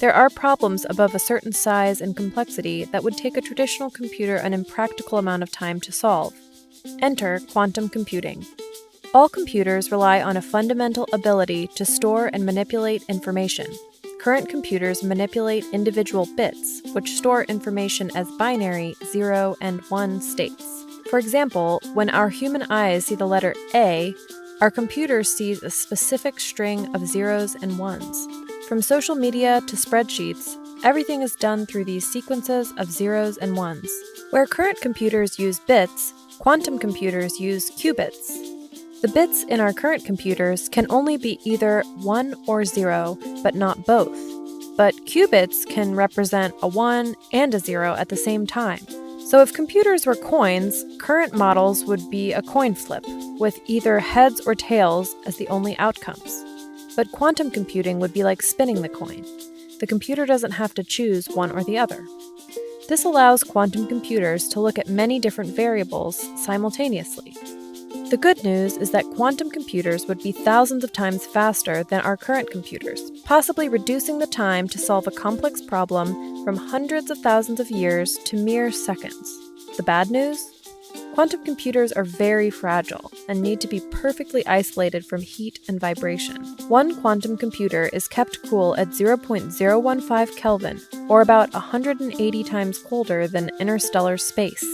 There are problems above a certain size and complexity that would take a traditional computer an impractical amount of time to solve. Enter quantum computing. All computers rely on a fundamental ability to store and manipulate information. Current computers manipulate individual bits, which store information as binary 0 and 1 states. For example, when our human eyes see the letter A, our computer sees a specific string of zeros and ones. From social media to spreadsheets, everything is done through these sequences of zeros and ones. Where current computers use bits, quantum computers use qubits. The bits in our current computers can only be either 1 or 0, but not both. But qubits can represent a 1 and a 0 at the same time. So if computers were coins, current models would be a coin flip, with either heads or tails as the only outcomes. But quantum computing would be like spinning the coin. The computer doesn't have to choose one or the other. This allows quantum computers to look at many different variables simultaneously. The good news is that quantum computers would be thousands of times faster than our current computers, possibly reducing the time to solve a complex problem from hundreds of thousands of years to mere seconds. The bad news? Quantum computers are very fragile and need to be perfectly isolated from heat and vibration. One quantum computer is kept cool at 0.015 Kelvin, or about 180 times colder than interstellar space.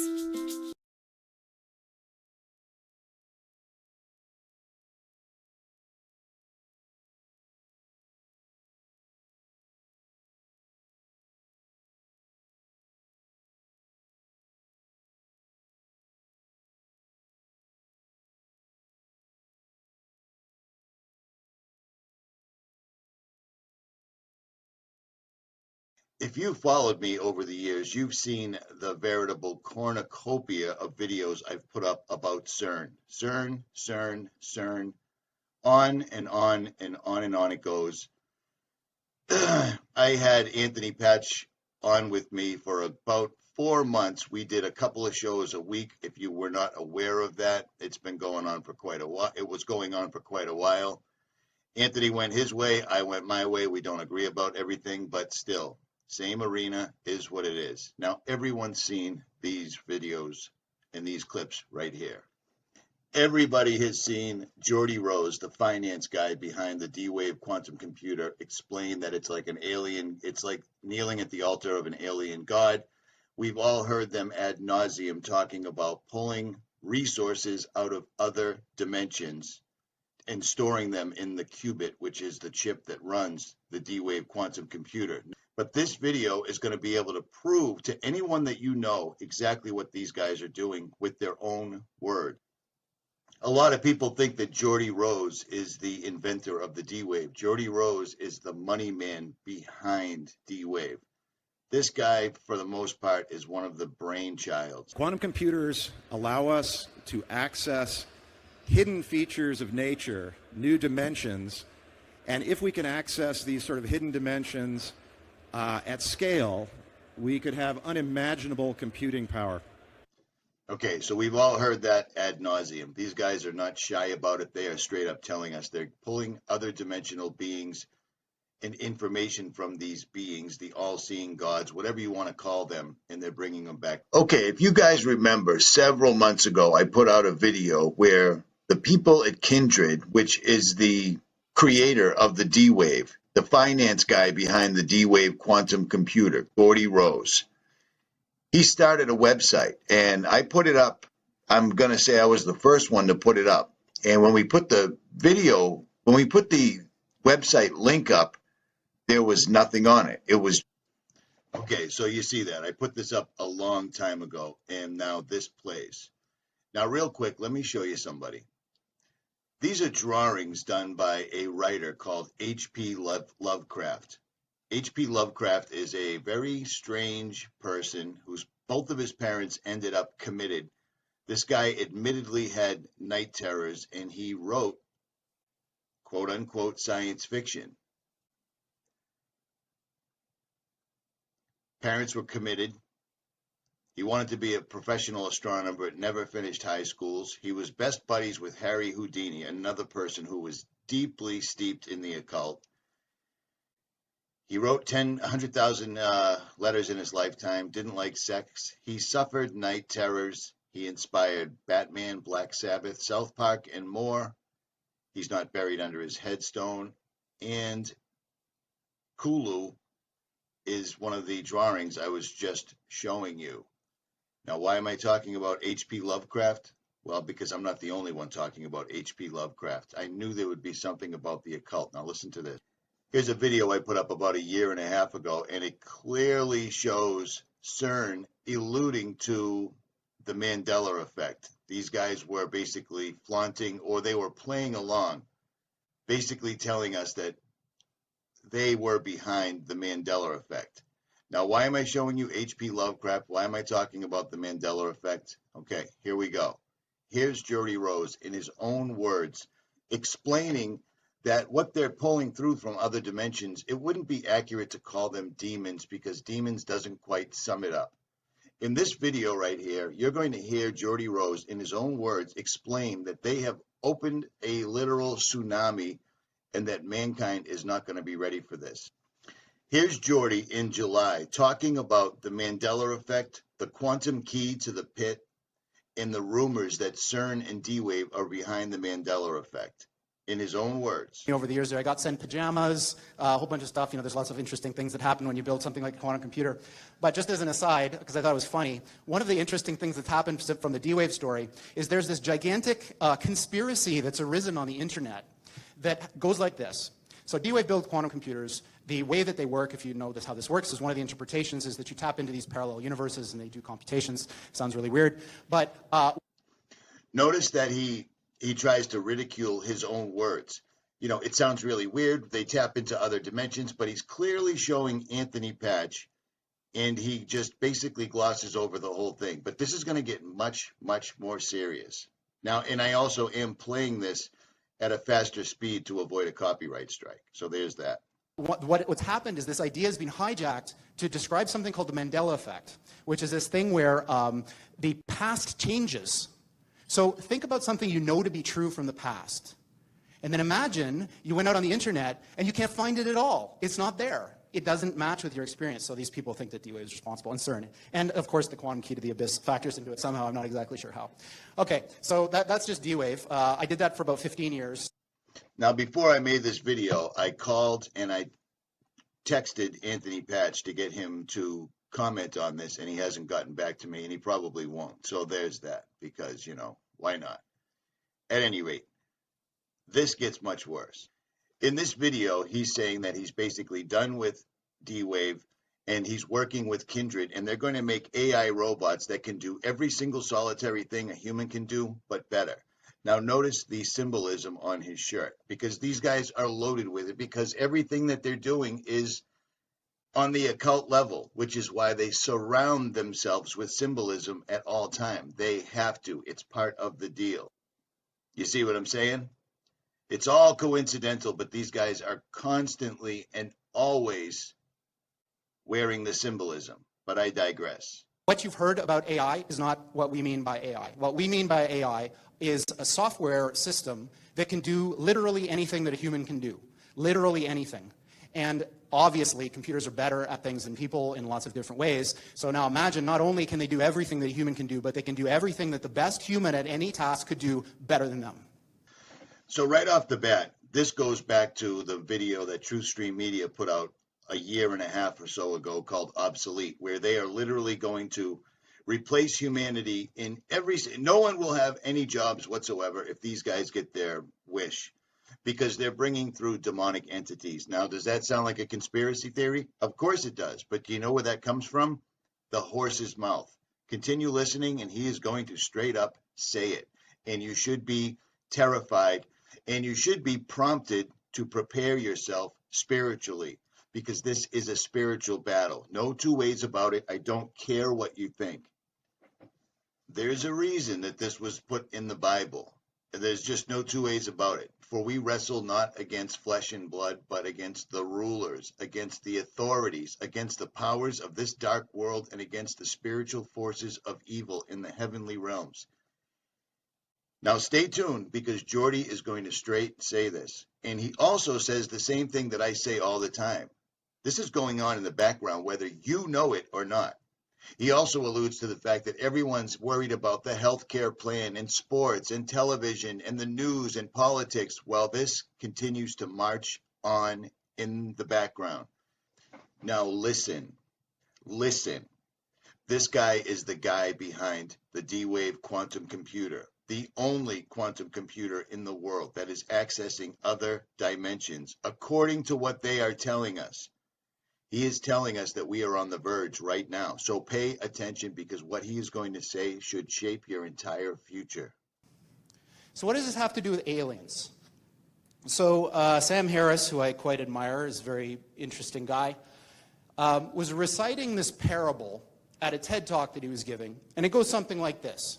If you've followed me over the years, you've seen the veritable cornucopia of videos I've put up about Cern. Cern, Cern, Cern, on and on and on and on it goes. I had Anthony Patch on with me for about 4 months. We did a couple of shows a week. If you were not aware of that, it's been going on for quite a while. It was going on for quite a while. Anthony went his way. I went my way. We don't agree about everything, but still, same arena is what it is. Now, everyone's seen these videos and these clips right here. Everybody has seen Geordie Rose, the finance guy behind the D-Wave quantum computer, explain that it's like an alien, it's like kneeling at the altar of an alien god. We've all heard them ad nauseum talking about pulling resources out of other dimensions and storing them in the qubit, which is the chip that runs the D-Wave quantum computer. But this video is going to be able to prove to anyone that you know exactly what these guys are doing with their own word. A lot of people think that Geordie Rose is the inventor of the D-Wave. Geordie Rose is the money man behind D-Wave. This guy, for the most part, is one of the brainchilds. Quantum computers allow us to access hidden features of nature, new dimensions, and if we can access these sort of hidden dimensions at scale, we could have unimaginable computing power. Okay, so we've all heard that ad nauseum. These guys are not shy about it. They are straight up telling us they're pulling other dimensional beings and information from these beings, the all-seeing gods, whatever you want to call them, and they're bringing them back. Okay, if you guys remember, several months ago, I put out a video where the people at Kindred, which is the creator of the D-Wave, the finance guy behind the D-Wave quantum computer, Geordie Rose, he started a website, and I put it up. I'm going to say I was the first one to put it up. And when we put the website link up, there was nothing on it. It was, okay, so you see that. I put this up a long time ago, and now this plays. Now, real quick, let me show you somebody. These are drawings done by a writer called H.P. Lovecraft. H.P. Lovecraft is a very strange person whose both of his parents ended up committed. This guy admittedly had night terrors, and he wrote, quote unquote, science fiction. Parents were committed. He wanted to be a professional astronomer, but never finished high schools. He was best buddies with Harry Houdini, another person who was deeply steeped in the occult. He wrote 100,000 letters in his lifetime, didn't like sex. He suffered night terrors. He inspired Batman, Black Sabbath, South Park, and more. He's not buried under his headstone. And Kulu is one of the drawings I was just showing you. Now, why am I talking about H.P. Lovecraft? Well, because I'm not the only one talking about H.P. Lovecraft. I knew there would be something about the occult. Now, listen to this. Here's a video I put up about a year and a half ago, and it clearly shows Cern alluding to the Mandela effect. These guys were basically flaunting, or they were playing along, basically telling us that they were behind the Mandela effect. Now, why am I showing you H.P. Lovecraft? Why am I talking about the Mandela effect? Okay, here we go. Here's Geordie Rose in his own words explaining that what they're pulling through from other dimensions, it wouldn't be accurate to call them demons because demons doesn't quite sum it up. In this video right here, you're going to hear Geordie Rose in his own words explain that they have opened a literal tsunami and that mankind is not going to be ready for this. Here's Geordie in July talking about the Mandela effect, the quantum key to the pit, and the rumors that Cern and D-Wave are behind the Mandela effect. In his own words. Over the years there, I got sent pajamas, a whole bunch of stuff. There's lots of interesting things that happen when you build something like a quantum computer. But just as an aside, because I thought it was funny, one of the interesting things that's happened from the D-Wave story is there's this gigantic conspiracy that's arisen on the internet that goes like this. So D-Wave built quantum computers. The way that they work, if you know how this works, is one of the interpretations is that you tap into these parallel universes and they do computations. Sounds really weird. But notice that he tries to ridicule his own words. It sounds really weird. They tap into other dimensions, but he's clearly showing Anthony Patch, and he just basically glosses over the whole thing. But this is going to get much, much more serious. Now, and I also am playing this at a faster speed to avoid a copyright strike. So there's that. What's happened is this idea has been hijacked to describe something called the Mandela effect, which is this thing where the past changes. So think about something you know to be true from the past. And then imagine you went out on the internet and you can't find it at all. It's not there. It doesn't match with your experience. So these people think that D-Wave is responsible, and Cern. And of course, the quantum key to the abyss factors into it somehow. I'm not exactly sure how. Okay, so that's just D-Wave. I did that for about 15 years. Now, before I made this video, I called and I texted Anthony Patch to get him to comment on this, and he hasn't gotten back to me, and he probably won't. So there's that, because, why not? At any rate, this gets much worse. In this video, he's saying that he's basically done with D-Wave, and he's working with Kindred, and they're going to make AI robots that can do every single solitary thing a human can do, but better. Now, notice the symbolism on his shirt, because these guys are loaded with it, because everything that they're doing is on the occult level, which is why they surround themselves with symbolism at all time. They have to. It's part of the deal. You see what I'm saying? It's all coincidental, but these guys are constantly and always wearing the symbolism. But I digress. What you've heard about AI is not what we mean by AI. What we mean by AI is a software system that can do literally anything that a human can do. Literally anything. And obviously, computers are better at things than people in lots of different ways. So now imagine, not only can they do everything that a human can do, but they can do everything that the best human at any task could do better than them. So right off the bat, this goes back to the video that TruthStream Media put out a year and a half or so ago called Obsolete, where they are literally going to replace humanity in no one will have any jobs whatsoever if these guys get their wish, because they're bringing through demonic entities. Now, does that sound like a conspiracy theory? Of course it does. But do you know where that comes from? The horse's mouth. Continue listening, and he is going to straight up say it. And you should be terrified, and you should be prompted to prepare yourself spiritually, because this is a spiritual battle. No two ways about it. I don't care what you think. There's a reason that this was put in the Bible. There's just no two ways about it. For we wrestle not against flesh and blood, but against the rulers, against the authorities, against the powers of this dark world, and against the spiritual forces of evil in the heavenly realms. Now stay tuned, because Geordie is going to straight say this. And he also says the same thing that I say all the time. This is going on in the background, whether you know it or not. He also alludes to the fact that everyone's worried about the healthcare plan and sports and television and the news and politics while this continues to march on in the background. Now listen. This guy is the guy behind the D-Wave quantum computer, the only quantum computer in the world that is accessing other dimensions, according to what they are telling us. He is telling us that we are on the verge right now. So pay attention, because what he is going to say should shape your entire future. So what does this have to do with aliens? So Sam Harris, who I quite admire, is a very interesting guy, was reciting this parable at a TED Talk that he was giving, and it goes something like this.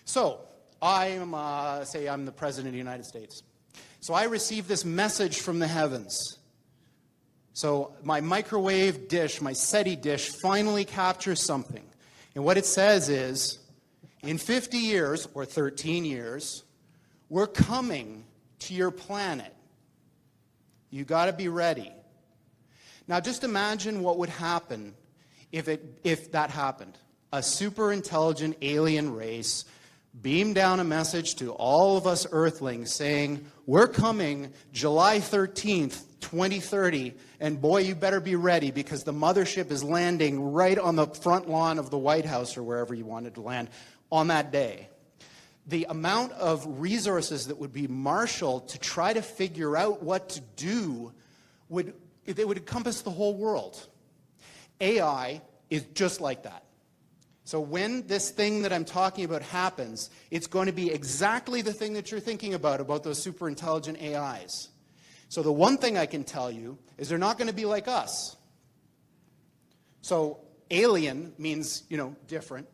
So, say I'm the President of the United States. So I received this message from the heavens. So my microwave dish, my SETI dish, finally captures something. And what it says is, in 50 years, or 13 years, we're coming to your planet. You got to be ready. Now just imagine what would happen if that happened. A super intelligent alien race beamed down a message to all of us Earthlings saying, we're coming July 13th, 2030, and boy, you better be ready, because the mothership is landing right on the front lawn of the White House or wherever you wanted to land on that day. The amount of resources that would be marshaled to try to figure out what to do would encompass the whole world. AI is just like that. So when this thing that I'm talking about happens, it's going to be exactly the thing that you're thinking about those super intelligent AIs. So the one thing I can tell you is they're not going to be like us. So alien means, different.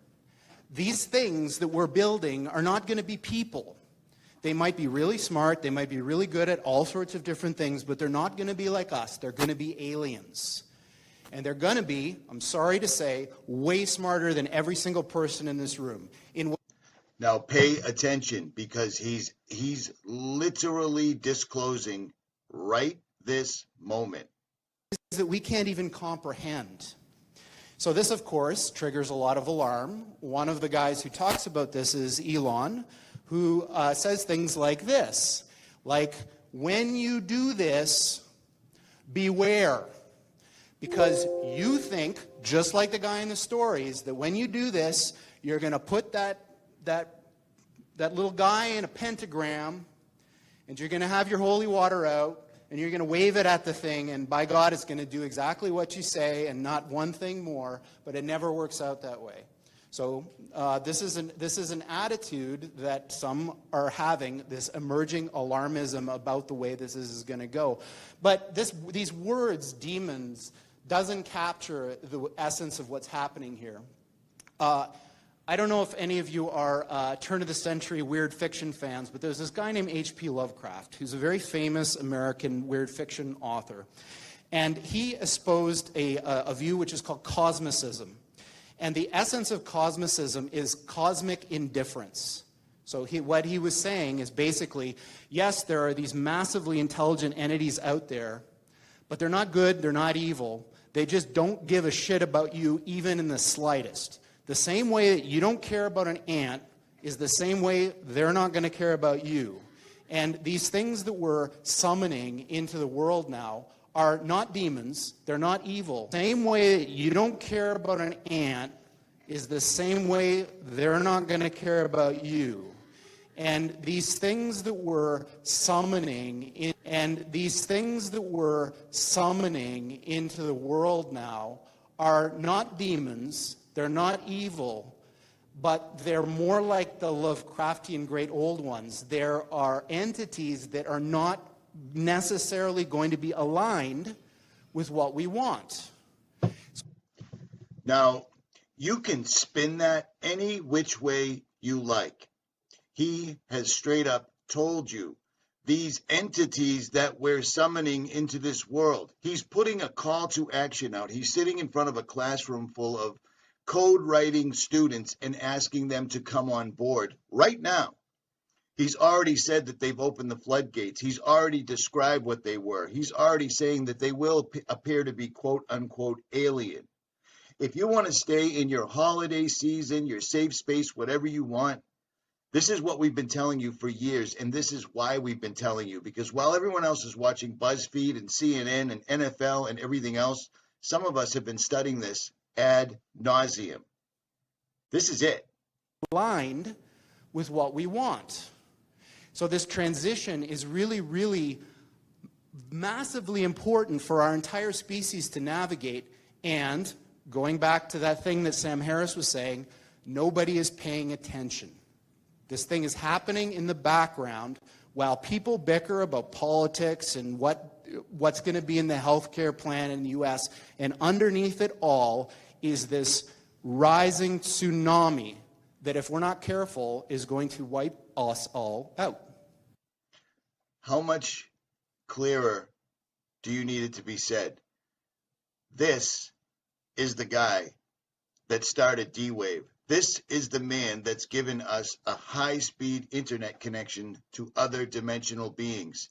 These things that we're building are not going to be people. They might be really smart, they might be really good at all sorts of different things, but they're not going to be like us. They're going to be aliens. And they're going to be, I'm sorry to say, way smarter than every single person in this room. Now pay attention, because he's literally disclosing right this moment that we can't even comprehend. So this, of course, triggers a lot of alarm. One of the guys who talks about this is Elon, who says things like this, like, when you do this, beware. Because you think, just like the guy in the stories, that when you do this, you're going to put that little guy in a pentagram, and you're going to have your holy water out, and you're going to wave it at the thing, and by God, it's going to do exactly what you say and not one thing more, but it never works out that way. So this is an attitude that some are having, this emerging alarmism about the way this is going to go. But these words, demons, doesn't capture the essence of what's happening here. I don't know if any of you are turn-of-the-century weird fiction fans, but there's this guy named H.P. Lovecraft, who's a very famous American weird fiction author. And he espoused a view which is called cosmicism. And the essence of cosmicism is cosmic indifference. So what he was saying is basically, yes, there are these massively intelligent entities out there, but they're not good, they're not evil. They just don't give a shit about you even in the slightest. The same way that you don't care about an ant is the same way they're not going to care about you. And these things that we're summoning into the world now are not demons, they're not evil. The same way that you don't care about an ant is the same way they're not going to care about you. And these things that we're summoning into the world now are not demons, they're not evil, but they're more like the Lovecraftian great old ones. There are entities that are not necessarily going to be aligned with what we want. Now, you can spin that any which way you like. He has straight up told you these entities that we're summoning into this world. He's putting a call to action out. He's sitting in front of a classroom full of code writing students and asking them to come on board right now. He's already said that they've opened the floodgates. He's already described what they were. He's already saying that they will appear to be quote unquote alien. If you want to stay in your holiday season, your safe space, whatever you want, this is what we've been telling you for years, and this is why we've been telling you, because while everyone else is watching BuzzFeed and CNN and NFL and everything else, some of us have been studying this ad nauseum. This is it. Aligned with what we want. So this transition is really, really massively important for our entire species to navigate. And going back to that thing that Sam Harris was saying, nobody is paying attention. This thing is happening in the background while people bicker about politics and what's going to be in the healthcare plan in the U.S. And underneath it all is this rising tsunami that, if we're not careful, is going to wipe us all out. How much clearer do you need it to be said? This is the guy that started D-Wave. This is the man that's given us a high-speed internet connection to other dimensional beings.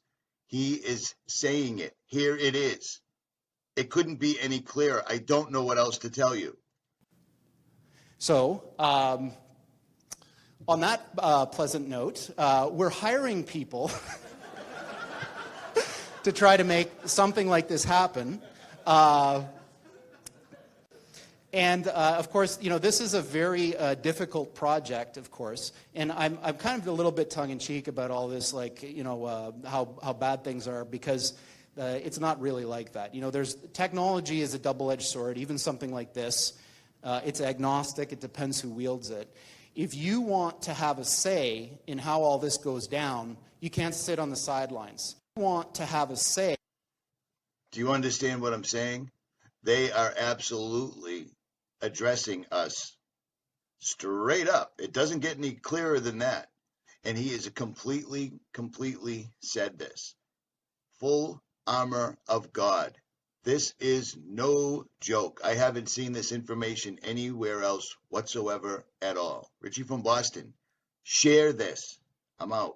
He is saying it. Here it is. It couldn't be any clearer. I don't know what else to tell you. So, on that pleasant note, we're hiring people to try to make something like this happen. And of course, you know, this is a very difficult project, of course. And I'm kind of a little bit tongue-in-cheek about all this, like, you know, how bad things are, because it's not really like that. You know, technology is a double-edged sword. Even something like this, it's agnostic. It depends who wields it. If you want to have a say in how all this goes down, you can't sit on the sidelines. If you want to have a say. Do you understand what I'm saying? They are absolutely addressing us straight up. It doesn't get any clearer than that. And he is completely said this. Full armor of God. This is no joke. I haven't seen this information anywhere else whatsoever at all. Richie from Boston, share this. I'm out.